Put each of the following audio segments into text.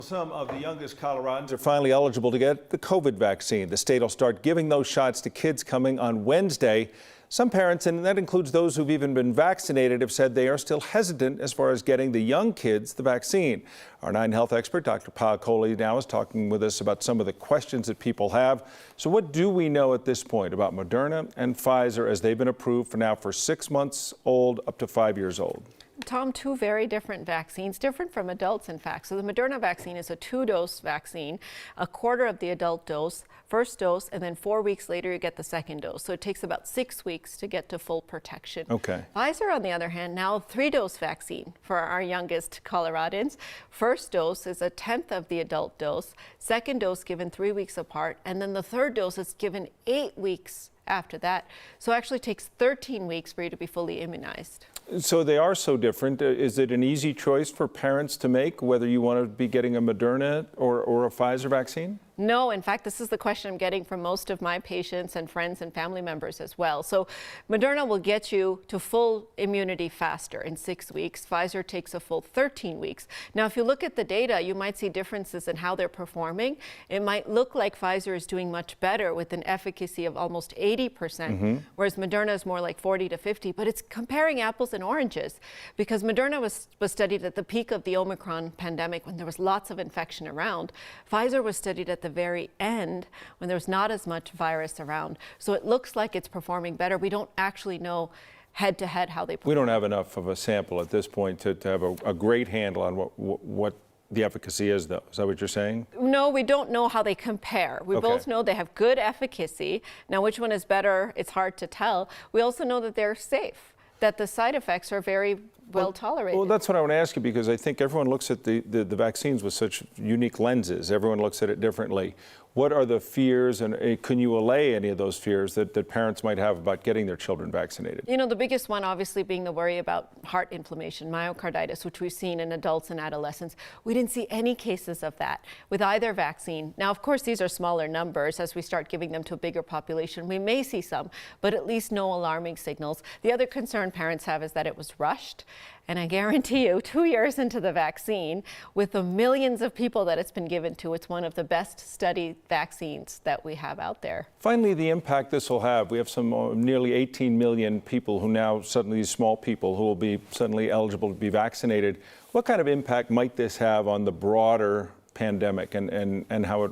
Some of the youngest Coloradans are finally eligible to get the COVID vaccine. The state will start giving those shots to kids coming on Wednesday. Some parents, and that includes those who've even been vaccinated, have said they are still hesitant as far as getting the young kids the vaccine. Our 9Health expert, Dr. Payal Kohli, now is talking with us about some of the questions that people have. So what do we know at this point about Moderna and Pfizer as they've been approved for 6 months old up to 5 years old? Tom, two very different vaccines, different from adults, in fact. So the Moderna vaccine is a 2-dose vaccine, a quarter of the adult dose, first dose, and then 4 weeks later you get the second dose. So it takes about 6 weeks to get to full protection. Okay. Pfizer, on the other hand, now a 3-dose vaccine for our youngest Coloradans. First dose is a 10th of the adult dose, second dose given 3 weeks apart, and then the third dose is given 8 weeks after that. So it actually takes 13 weeks for you to be fully immunized. So they are so different. Is it an easy choice for parents to make, whether you want to be getting a Moderna or a Pfizer vaccine? No, in fact, this is the question I'm getting from most of my patients and friends and family members as well. So Moderna will get you to full immunity faster in 6 weeks. Pfizer takes a full 13 weeks. Now, if you look at the data, you might see differences in how they're performing. It might look like Pfizer is doing much better with an efficacy of almost 80%, whereas Moderna is more like 40 to 50. But it's comparing apples and oranges, because Moderna was studied at the peak of the Omicron pandemic when there was lots of infection around. Pfizer was studied at the very end when there's not as much virus around. So it looks like it's performing better. We don't actually know head to head how they perform. We don't have enough of a sample at this point to have a great handle on what the efficacy is, though. Is that what you're saying? No, we don't know how they compare. We both know they have good efficacy. Now, which one is better, it's hard to tell. We also know that they're safe, that the side effects are very well tolerated. Well, that's what I want to ask you, because I think everyone looks at the vaccines with such unique lenses. Everyone looks at it differently. What are the fears, and can you allay any of those fears that parents might have about getting their children vaccinated? You know, the biggest one obviously being the worry about heart inflammation, myocarditis, which we've seen in adults and adolescents. We didn't see any cases of that with either vaccine. Now, of course, these are smaller numbers. As we start giving them to a bigger population, we may see some, but at least no alarming signals. The other concern parents have is that it was rushed. And I guarantee you, 2 years into the vaccine, with the millions of people that it's been given to, it's one of the best studied vaccines that we have out there. Finally, the impact this will have. We have some nearly 18 million people who now suddenly, these small people who will be suddenly eligible to be vaccinated. What kind of impact might this have on the broader pandemic and how it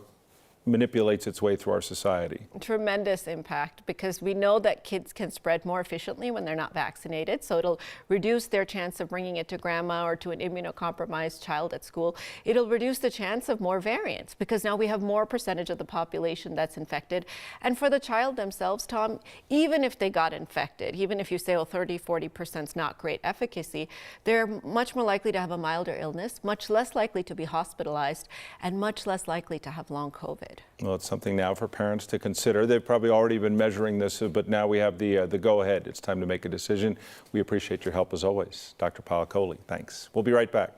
manipulates its way through our society? Tremendous impact, because we know that kids can spread more efficiently when they're not vaccinated. So it'll reduce their chance of bringing it to grandma or to an immunocompromised child at school. It'll reduce the chance of more variants, because now we have more percentage of the population that's infected. And for the child themselves, Tom, even if they got infected, even if you say, oh, 30–40% is not great efficacy, they're much more likely to have a milder illness, much less likely to be hospitalized, and much less likely to have long COVID. Well, it's something now for parents to consider. They've probably already been measuring this, but now we have the go-ahead. It's time to make a decision. We appreciate your help as always. Dr. Payal Kohli, thanks. We'll be right back.